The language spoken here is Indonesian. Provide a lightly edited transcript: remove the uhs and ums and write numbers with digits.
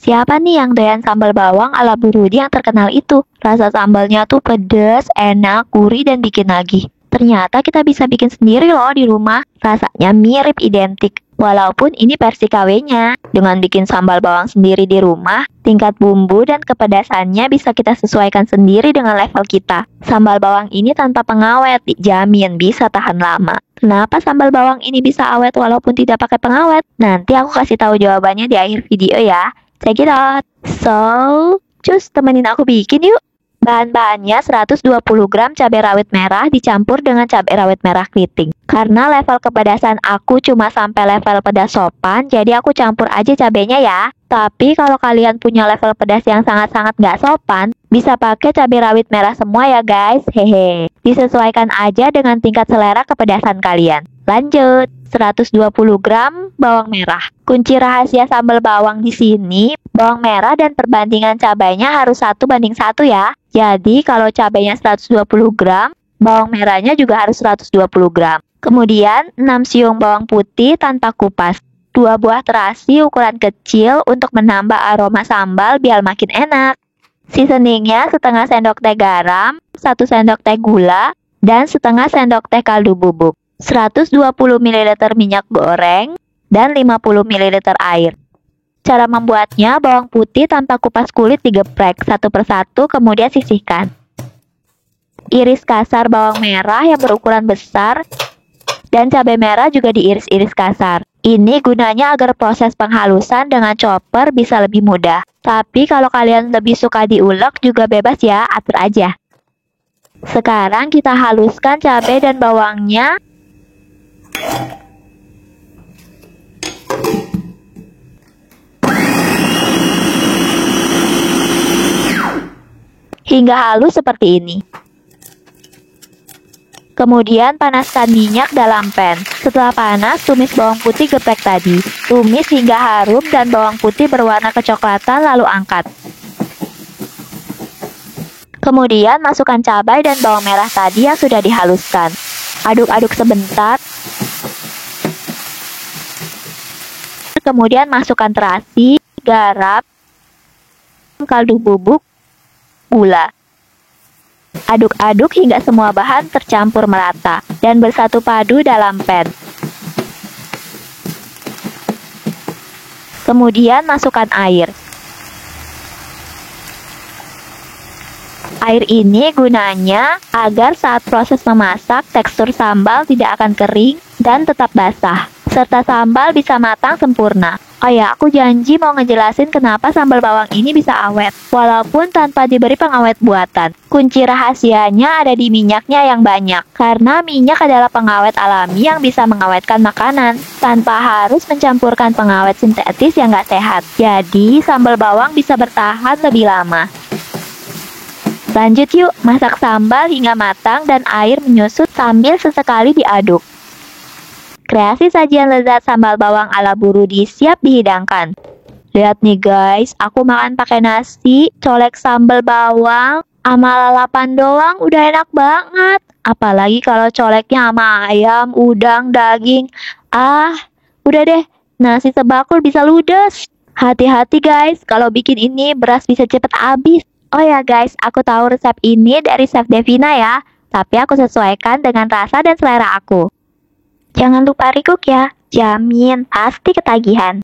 Siapa nih yang doyan sambal bawang ala Bu Rudi yang terkenal itu? Rasa sambalnya tuh pedas, enak, gurih, dan bikin nagih. Ternyata kita bisa bikin sendiri loh di rumah. Rasanya mirip identik. Walaupun ini versi KW-nya. Dengan bikin sambal bawang sendiri di rumah, tingkat bumbu dan kepedasannya bisa kita sesuaikan sendiri dengan level kita. Sambal bawang ini tanpa pengawet, dijamin bisa tahan lama. Kenapa sambal bawang ini bisa awet walaupun tidak pakai pengawet? Nanti aku kasih tahu jawabannya di akhir video ya. Check it out. So, cus temenin aku bikin yuk. Bahan-bahannya 120 gram cabai rawit merah dicampur dengan cabai rawit merah keriting. Karena level kepedasan aku cuma sampai level pedas sopan, jadi aku campur aja cabainya ya. Tapi kalau kalian punya level pedas yang sangat-sangat nggak sopan, bisa pakai cabai rawit merah semua ya guys. Hehe. Disesuaikan aja dengan tingkat selera kepedasan kalian. Lanjut, 120 gram bawang merah. Kunci rahasia sambal bawang di sini, bawang merah dan perbandingan cabainya harus 1:1 ya. Jadi kalau cabainya 120 gram, bawang merahnya juga harus 120 gram. Kemudian 6 siung bawang putih tanpa kupas. 2 buah terasi ukuran kecil untuk menambah aroma sambal biar makin enak. Seasoningnya setengah sendok teh garam, 1 sendok teh gula, dan setengah sendok teh kaldu bubuk. 120 ml minyak goreng, dan 50 ml air. Cara membuatnya, bawang putih tanpa kupas kulit digeprek satu persatu kemudian sisihkan. Iris kasar bawang merah yang berukuran besar, dan cabai merah juga diiris-iris kasar. Ini gunanya agar proses penghalusan dengan chopper bisa lebih mudah. Tapi kalau kalian lebih suka diulek juga bebas ya, atur aja. Sekarang kita haluskan cabai dan bawangnya. Hingga halus seperti ini. Kemudian panaskan minyak dalam pan. Setelah panas, tumis bawang putih geprek tadi. Tumis hingga harum dan bawang putih berwarna kecoklatan lalu angkat. Kemudian masukkan cabai dan bawang merah tadi yang sudah dihaluskan. Aduk-aduk sebentar. Kemudian masukkan terasi, garam, kaldu bubuk, gula. Aduk-aduk hingga semua bahan tercampur merata dan bersatu padu dalam pan. Kemudian masukkan air. Air ini gunanya agar saat proses memasak tekstur sambal tidak akan kering dan tetap basah, serta sambal bisa matang sempurna. Oh ya, aku janji mau ngejelasin kenapa sambal bawang ini bisa awet, walaupun tanpa diberi pengawet buatan. Kunci rahasianya ada di minyaknya yang banyak, karena minyak adalah pengawet alami yang bisa mengawetkan makanan, tanpa harus mencampurkan pengawet sintetis yang nggak sehat. Jadi, sambal bawang bisa bertahan lebih lama. Lanjut yuk, masak sambal hingga matang dan air menyusut sambil sesekali diaduk. Kreasi sajian lezat sambal bawang ala Bu Rudi siap dihidangkan. Lihat nih guys, aku makan pakai nasi, colek sambal bawang, sama lalapan doang udah enak banget. Apalagi kalau coleknya sama ayam, udang, daging. Udah deh, nasi sebakul bisa ludes. Hati-hati guys, kalau bikin ini beras bisa cepet habis. Oh ya guys, aku tahu resep ini dari Chef Devina ya, tapi aku sesuaikan dengan rasa dan selera aku. Jangan lupa recook ya, jamin pasti ketagihan.